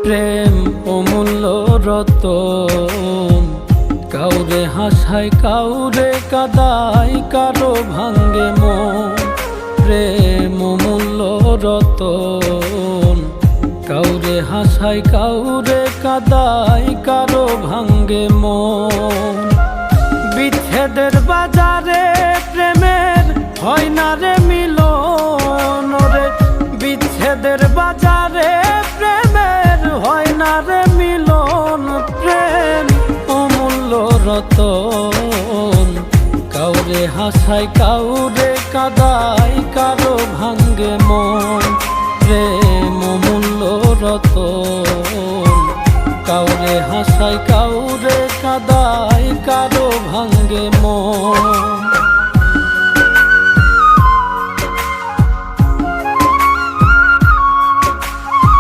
প্রেম অমূল্য রতন, কাউরে হাসায় কাউরে কাদায়, কারো ভাঙ্গে মন। প্রেম অমূল্য রতন, কাউরে হাসায় কাউরে কাদায়, কারো ভাঙ্গে মন। বিচ্ছেদের বাজারে প্রেমের হয় না রে মিলন রে, বিচ্ছেদের বাজারে প্রেমের হয় না রে মিলন। প্রেম অমূল্য রতন, কাউরে হাসায় কাউরে কাদায়, কারো ভাঙ্গে মন। প্রেম অমূল্য রতন, কাউরে হাসায় কাউরে কাদায়, কারো ভাঙ্গে মন।